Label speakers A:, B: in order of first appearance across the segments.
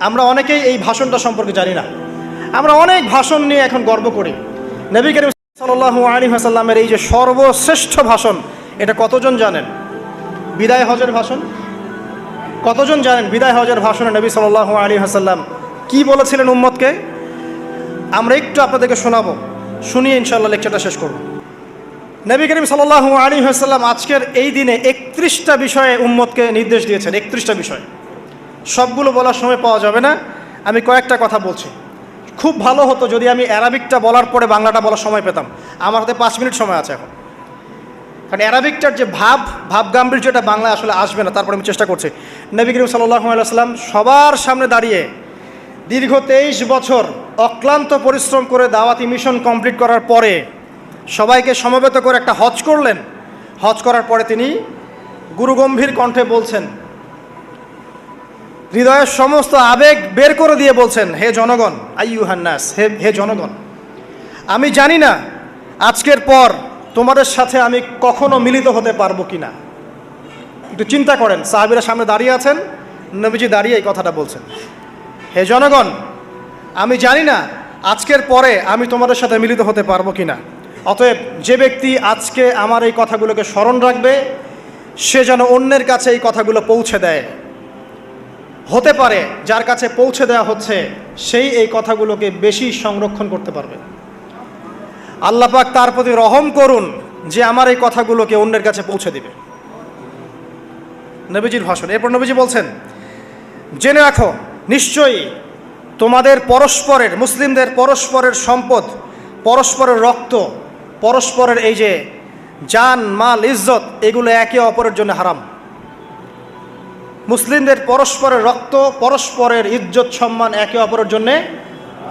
A: আমরা অনেকেই এই ভাষণটা সম্পর্কে জানি না। আমরা অনেক ভাষণ নিয়ে এখন গর্ব করি। নবী করিম সাল্লাল্লাহু আলাইহি ওয়াসাল্লামের এই যে সর্বশ্রেষ্ঠ ভাষণ, এটা কতজন জানেন? বিদায় হজের ভাষণ। কতজন জানেন বিদায় হজের ভাষণে নবী সাল্লাল্লাহু আলাইহি ওয়াসাল্লাম কী বলেছিলেন উম্মতকে? আমরা একটু আপনাদেরকে শোনাবো, শুনিয়ে ইনশাআল্লাহ লেকচারটা শেষ করব। নবী করিম সাল্লাল্লাহু আলাইহি ওয়াসাল্লাম আজকের এই দিনে 31টা বিষয়ে উম্মতকে নির্দেশ দিয়েছেন। 31টা বিষয়, সবগুলো বলার সময় পাওয়া যাবে না, আমি কয়েকটা কথা বলছি। খুব ভালো হতো যদি আমি অ্যারাবিকটা বলার পরে বাংলাটা বলার সময় পেতাম। আমার হাতে 5 মিনিট সময় আছে এখন, কারণ অ্যারাবিকটার যে ভাব গাম্ভীর্যটা বাংলায় আসলে আসবে না। তারপরে আমি চেষ্টা করছি। নবী করিম সাল্লাল্লাহু আলাইহি ওয়াসাল্লাম সবার সামনে দাঁড়িয়ে দীর্ঘ 23 বছর অক্লান্ত পরিশ্রম করে দাওয়াতি মিশন কমপ্লিট করার পরে সবাইকে সমবেত করে একটা হজ করলেন। হজ করার পরে তিনি গুরুগম্ভীর কণ্ঠে বলছেন, হৃদয়ের সমস্ত আবেগ বের করে দিয়ে বলছেন, হে জনগণ, আইয়ুহান নাস, হে জনগণ, আমি জানি না আজকের পর তোমাদের সাথে আমি কখনো মিলিত হতে পারবো কি না। একটু চিন্তা করেন, সাহাবীরা সামনে দাঁড়িয়ে আছেন, নবীজি দাঁড়িয়ে এই কথাটা বলছেন, হে জনগণ, আমি জানি না আজকের পরে আমি তোমাদের সাথে মিলিত হতে পারবো কি না। অতএব যে ব্যক্তি আজকে আমার এই কথাগুলোকে স্মরণ রাখবে, সে যেন অন্যের কাছে এই কথাগুলো পৌঁছে দেয়। হতে পারে যার কাছে পৌঁছে দেওয়া হচ্ছে সেই এই কথাগুলোকে বেশি সংরক্ষণ করতে পারবে। আল্লাহ পাক তার প্রতি রহম করুন যে আমার এই কথাগুলোকে অন্যের কাছে পৌঁছে দিবে। নবীজির ভাষণ। এরপর নবীজি বলছেন, জেনে রাখো নিশ্চয়ই তোমাদের পরস্পরের, মুসলিমদের পরস্পরের সম্পদ, পরস্পরের রক্ত, পরস্পরের এই যে জান মাল ইজ্জত, এগুলো একে অপরের জন্য হারাম। মুসলিমদের পরস্পরের রক্ত, পরস্পরের ইজ্জত সম্মান একে অপরের জন্যে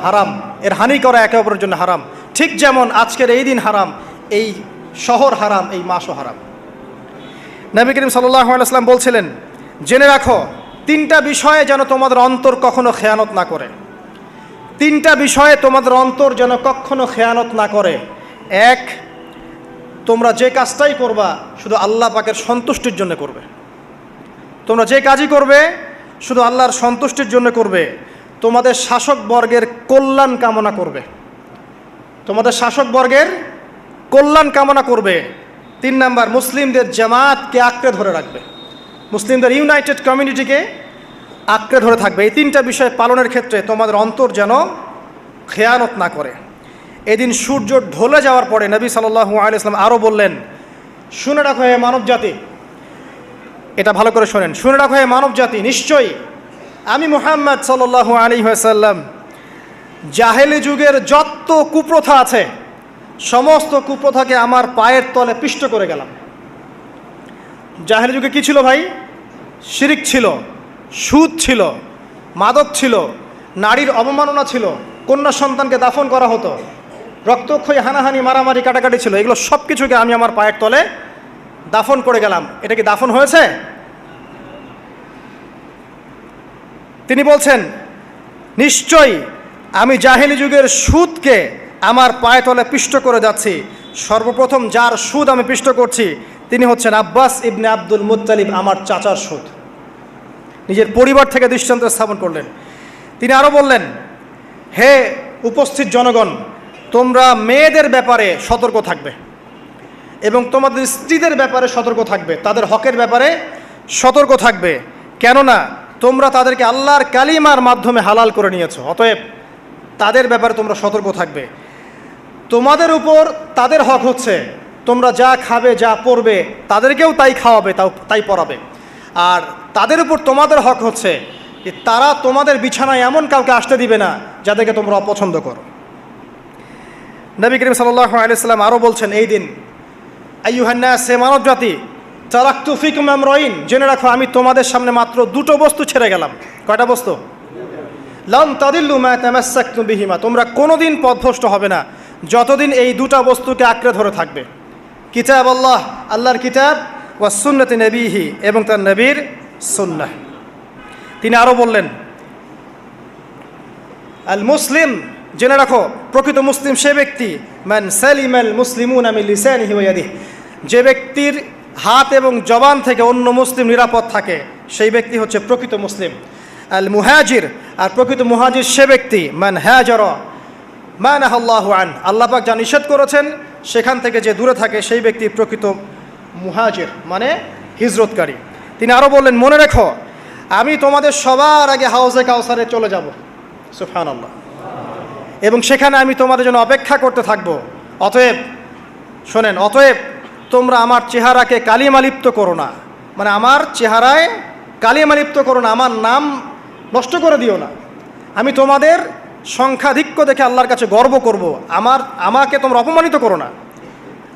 A: হারাম, এর হানি করা একে অপরের জন্য হারাম। ঠিক যেমন আজকের এই দিন হারাম, এই শহর হারাম, এই মাসও হারাম। নবী করিম সাল্লাল্লাহু আলাইহি ওয়াসাল্লাম বলছিলেন, জেনে রাখো 3টা বিষয়ে যেন তোমাদের অন্তর কখনো খেয়ানত না করে। 3টা বিষয়ে তোমাদের অন্তর যেন কখনো খেয়ানত না করে। 1, তোমরা যে কাজটাই করবা শুধু আল্লাহ পাকের সন্তুষ্টির জন্য করবে। তোমরা যে কাজই করবে শুধু আল্লাহর সন্তুষ্টির জন্য করবে। তোমাদের শাসকবর্গের কল্যাণ কামনা করবে। তোমাদের শাসকবর্গের কল্যাণ কামনা করবে। 3 নাম্বার, মুসলিমদের জামাতকে আঁকড়ে ধরে রাখবে। মুসলিমদের ইউনাইটেড কমিউনিটিকে আঁকড়ে ধরে থাকবে। এই 3টা বিষয় পালনের ক্ষেত্রে তোমাদের অন্তর যেন খেয়ানত না করে। এদিন সূর্য ঢলে যাওয়ার পরে নবী সাল্লাল্লাহু আলাইহি ওয়াসাল্লাম আরও বললেন, শুনে রাখো হে মানব জাতি, এটা ভালো করে শোনেন, শুনে রাখো হে মানব জাতি, নিশ্চয়ই আমি মুহাম্মদ সাল্লাল্লাহু আলাইহি ওয়াসাল্লাম জাহেলি যুগের যত কুপ্রথা আছে সমস্ত কুপ্রথাকে আমার পায়ের তলে পিষ্ট করে গেলাম। জাহেলি যুগে কী ছিল ভাই? শিরিক ছিল, সুদ ছিল, মাদক ছিল, নারীর অবমাননা ছিল, কন্যা সন্তানকে দাফন করা হতো, রক্তক্ষয়ী হানাহানি মারামারি কাটাকাটি ছিল। এগুলো সব কিছুকে আমি আমার পায়ের তলে দাফন করে গেলাম। এটা কি দাফন হয়েছে? তিনি বলছেন, নিশ্চয়ই আমি জাহেলি যুগের সুদকে আমার পায়ে তলে পিষ্ট করে যাচ্ছি। সর্বপ্রথম যার সুদ আমি পিষ্ট করছি তিনি হচ্ছেন আব্বাস ইবনে আব্দুল মুত্তালিব, আমার চাচার সুদ। নিজের পরিবার থেকে দৃষ্টান্ত স্থাপন করলেন। তিনি আরও বললেন, হে উপস্থিত জনগণ, তোমরা মেয়েদের ব্যাপারে সতর্ক থাকবে এবং তোমাদের স্ত্রীদের ব্যাপারে সতর্ক থাকবে, তাদের হকের ব্যাপারে সতর্ক থাকবে, কেননা তোমরা তাদেরকে আল্লাহর কালিমার মাধ্যমে হালাল করে নিয়েছো। অতএব তাদের ব্যাপারে তোমরা সতর্ক থাকবে। তোমাদের উপর তাদের হক হচ্ছে তোমরা যা খাবে, যা পরবে, তাদেরকেও তাই খাওয়াবে, তাই পরাবে। আর তাদের উপর তোমাদের হক হচ্ছে যে তারা তোমাদের বিছানায় এমন কাউকে আসতে দিবে না যাদেরকে তোমরা অপছন্দ করো। নবী করিম সাল্লাল্লাহু আলাইহি ওয়াসাল্লাম আরও বলছেন, এই দিন আইয়ুহান নাস, হে মানব জাতি, তারাকতু ফিকুম আমরাইন, জেনে রাখো আমি তোমাদের সামনে মাত্র 2টো বস্তু ছেড়ে গেলাম। কয়টা বস্তু? লান তাদিল্লু মা তামাসসাকতুম বিহিমা, তোমরা কোনোদিন পথভ্রষ্ট হবে না যতদিন এই 2টা বস্তুকে আঁকড়ে ধরে থাকবে। কিতাব আল্লাহ, আল্লাহর কিতাব, ওয়া সুন্নতি নবীহি, এবং তার নবীর সুন্নাহ। তিনি আরও বললেন, আল মুসলিম, জেনে রাখো প্রকৃত মুসলিম সে ব্যক্তি, মান সালিমাল মুসলিমুনা মিন লিসানিহি ওয়া ইয়াদিহি, যে ব্যক্তির হাত এবং জবান থেকে অন্য মুসলিম নিরাপদ থাকে সেই ব্যক্তি হচ্ছে প্রকৃত মুসলিম। আল মুহাজির, আর প্রকৃত মুহাজির সে ব্যক্তি মান হাজারা মা নাহাল্লাহু আন, আল্লাহ পাক যা নিষেধ করেছেন সেখান থেকে যে দূরে থাকে সেই ব্যক্তি প্রকৃত মুহাজির, মানে হিজরতকারী। তিনি আরও বললেন, মনে রেখো আমি তোমাদের সবার আগে হাউজে কাউসারে চলে যাব, সুবহানাল্লাহ, এবং সেখানে আমি তোমাদের জন্য অপেক্ষা করতে থাকবো। অতএব শোনেন, অতএব তোমরা আমার চেহারাকে কালিমালিপ্ত করো না, মানে আমার চেহারায় কালিমালিপ্ত করো না, আমার নাম নষ্ট করে দিও না। আমি তোমাদের সংখ্যাধিক্য দেখে আল্লাহর কাছে গর্ব করব, আমাকে তোমরা অপমানিত করো না।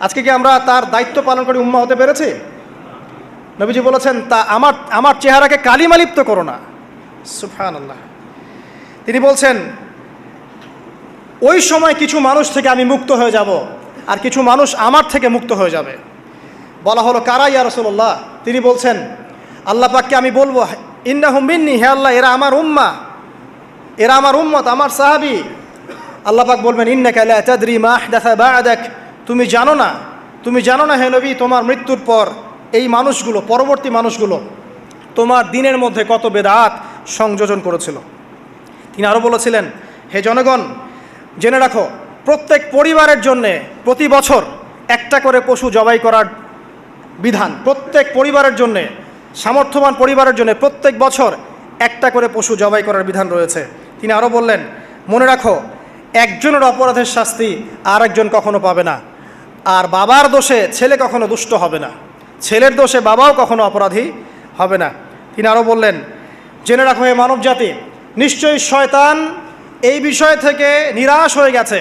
A: আজকে কি আমরা তার দায়িত্ব পালন করে উম্মাহ হতে পেরেছি? নবীজি বলেছেন, তা আমার চেহারাকে কালিমালিপ্ত করো না, সুবহানাল্লাহ। তিনি বলছেন, ওই সময় কিছু মানুষ থেকে আমি মুক্ত হয়ে যাব, আর কিছু মানুষ আমার থেকে মুক্ত হয়ে যাবে। বলা হলো, কারা ইয়া রাসূলুল্লাহ? তিনি বলছেন, আল্লাহ পাককে আমি বলবো, ইন্নাহুম মিন্নি, হে আল্লাহ এরা আমার উম্মাহ, এরা আমার উম্মত, আমার সাহাবী। আল্লাহ পাক বলবেন, ইন্নাকা লা তাদরি মা আহদাসা বা'দাক, তুমি জানো না হে নবী, তোমার মৃত্যুর পর এই মানুষগুলো, পরবর্তী মানুষগুলো তোমার দিনের মধ্যে কত বেদাত সংযোজন করেছিল। তিনি আরও বলেছিলেন, হে জনগণ জেনে রাখো, প্রত্যেক পরিবারের জন্যে প্রতি বছর একটা করে পশু জবাই করার বিধান, প্রত্যেক পরিবারের জন্যে, সামর্থ্যবান পরিবারের জন্য প্রত্যেক বছর একটা করে পশু জবাই করার বিধান রয়েছে। তিনি আরও বললেন, মনে রাখো একজনের অপরাধের শাস্তি আর একজন কখনো পাবে না, আর বাবার দোষে ছেলে কখনো দুষ্ট হবে না, ছেলের দোষে বাবাও কখনো অপরাধী হবে না। তিনি আরও বললেন, জেনে রাখো হে মানব জাতি, নিশ্চয়ই শয়তান এই বিষয় থেকে নিরাশ হয়ে গেছে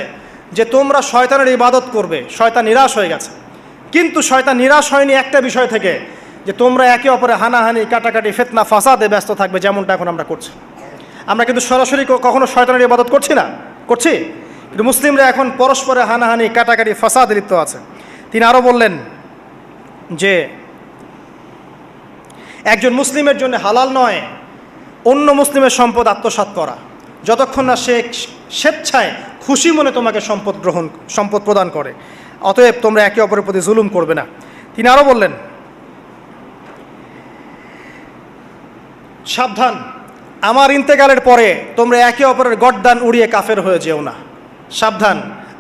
A: যে তোমরা শয়তানের ইবাদত করবে, শয়তান নিরাশ হয়ে গেছে। কিন্তু শয়তান নিরাশ হয়নি একটা বিষয় থেকে, যে তোমরা একে অপরে হানাহানি, কাটাকাটি, ফিতনা, ফাসাদে ব্যস্ত থাকবে, যেমনটা এখন আমরা করছি। আমরা কিন্তু সরাসরি কখনো শয়তানের ইবাদত করছি, কিন্তু মুসলিমরা এখন পরস্পরে হানাহানি, কাটাকাটি, ফাসাদে লিপ্ত আছে। তিনি আরও বললেন যে একজন মুসলিমের জন্য হালাল নয় অন্য মুসলিমের সম্পদ আত্মসাৎ করা, যতক্ষণ না সে স্বেচ্ছায় খুশি মনে তোমাকে সম্পদ প্রদান করে। অতএব তোমরা একে অপরের প্রতি জুলুম করবে না। তিনি আরও বললেন, সাবধান, আমার ইন্তেকালের পরে তোমরা একে অপরের গর্দান উড়িয়ে কাফের হয়ে যেও না। সাবধান,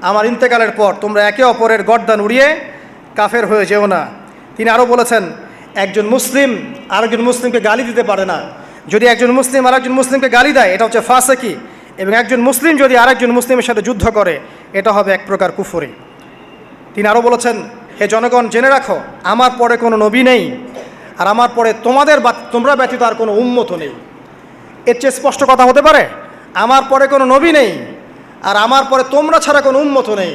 A: আমার ইন্তেকালের পর তোমরা একে অপরের গর্দান উড়িয়ে কাফের হয়ে যেও না। তিনি আরও বলেছেন, একজন মুসলিম আরেকজন মুসলিমকে গালি দিতে পারে না। যদি একজন মুসলিম আরেকজন মুসলিমকে গালি দেয়, এটা হচ্ছে ফাসিকি, এবং একজন মুসলিম যদি আরেকজন মুসলিমের সাথে যুদ্ধ করে, এটা হবে এক প্রকার কুফরি। তিনি আরও বলেছেন, হে জনগণ জেনে রাখো, আমার পরে কোনো নবী নেই, আর আমার পরে তোমরা ব্যতীত আর কোনো উম্মত নেই। এর চেয়ে স্পষ্ট কথা হতে পারে? আমার পরে কোনো নবী নেই, আর আমার পরে তোমরা ছাড়া কোনো উম্মত নেই।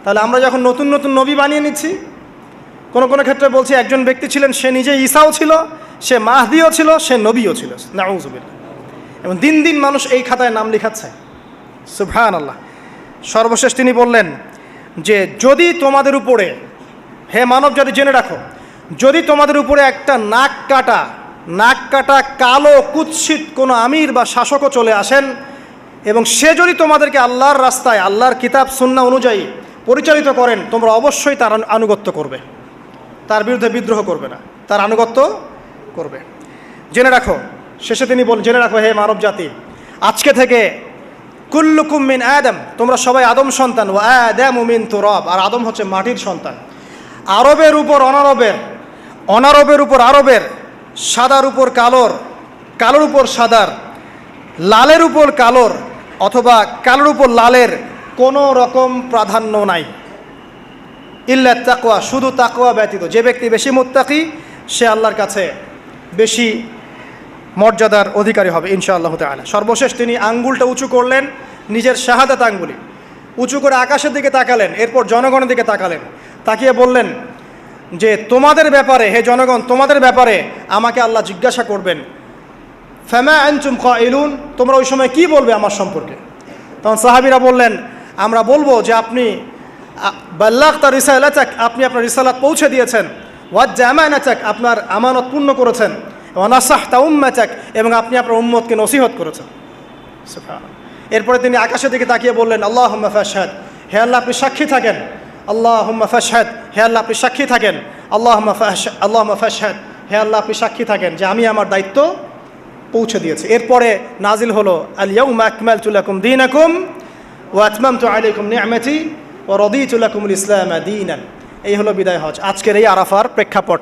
A: তাহলে আমরা যখন নতুন নতুন নবী বানিয়ে নিচ্ছি, কোনো ক্ষেত্রে বলছি একজন ব্যক্তি ছিলেন, সে নিজে ঈসাও ছিল, সে মাহদিও ছিল, সে নবীও ছিল, নাউযুবিল্লাহ। এবং দিন দিন মানুষ এই খাতায় নাম লিখাচ্ছে, সুবহানাল্লাহ। সর্বশেষ তিনি বললেন যে যদি তোমাদের উপরে, হে মানব জাতি জেনে রাখো, যদি তোমাদের উপরে একটা নাক কাটা কালো কুৎসিত কোনো আমির বা শাসকও চলে আসেন, এবং সে যদি তোমাদেরকে আল্লাহর রাস্তায়, আল্লাহর কিতাব সুন্নাহ অনুযায়ী পরিচালিত করেন, তোমরা অবশ্যই তার আনুগত্য করবে, তার বিরুদ্ধে বিদ্রোহ করবে না, তার আনুগত্য করবে। জেনে রাখো, শেষে তিনি বলেন, জেনে রাখো হে মানব জাতি, আজকে থেকে কুল্লুকুম মিন আদম, তোমরা সবাই আদম সন্তান, ওয়া আদামু মিন তুরাব, আর আদম হচ্ছে মাটির সন্তান। আরবের উপর অনারবের, অনারবের উপর আরবের, সাদার উপর কালোর, কালোর উপর সাদার, লালের উপর কালোর, অথবা কালোর উপর লালের কোনো রকম প্রাধান্য নাই। ইল্লা তাকওয়া, শুধু তাকওয়া ব্যতীত। যে ব্যক্তি বেশি মুত্তাকি, সে আল্লাহর কাছে বেশি মর্যাদার অধিকারী হবে ইনশাআল্লাহ তাআলা। সর্বশেষ তিনি আঙ্গুলটা উঁচু করলেন, নিজের শাহাদাত আঙ্গুলি উঁচু করে আকাশের দিকে তাকালেন, এরপর জনগণের দিকে তাকালেন, তাকিয়ে বললেন যে তোমাদের ব্যাপারে, হে জনগণ, তোমাদের ব্যাপারে আমাকে আল্লাহ জিজ্ঞাসা করবেন, ফামা আনতুম কাইলুন, তোমরা ওই সময় কি বলবে আমার সম্পর্কে? তখন সাহাবীরা বললেন, আমরা বলবো যে আপনি বাল্লাগতা রিসালাতাক, আপনি আপনার রিসালাত পৌঁছে দিয়েছেন, ওয়াজ্জা আমানাতাক, আপনার আমানত পূর্ণ করেছেন, ওয়া নাসাহতা উম্মাতাক, এবং আপনি আপনার উম্মতকে নসিহত করেছেন। সুবহানাল্লাহ। এরপরে তিনি আকাশের দিকে তাকিয়ে বললেন, আল্লাহুম্মা ফাশহাদ, হে আল্লাহ আপনি সাক্ষী থাকেন, আল্লাহুম্মা ফাশহাদ, হে আল্লাহ আপনি সাক্ষী থাকেন, আল্লাহুম্মা ফাশহাদ, হে আল্লাহ আপনি সাক্ষী থাকেন যে আমি আমার দায়িত্ব পৌঁছে দিয়েছে। এরপরে নাজিল হলো আল ইয়াউমা আকমালতু লাকুম দীনাকুম ওয়া আতমামতু আলাইকুম নি'মাতি ওয়া রাদিতু লাকুমুল ইসলামা দীনান। এই হলো বিদায় হজ, আজকের এই আরাফার প্রেক্ষাপট।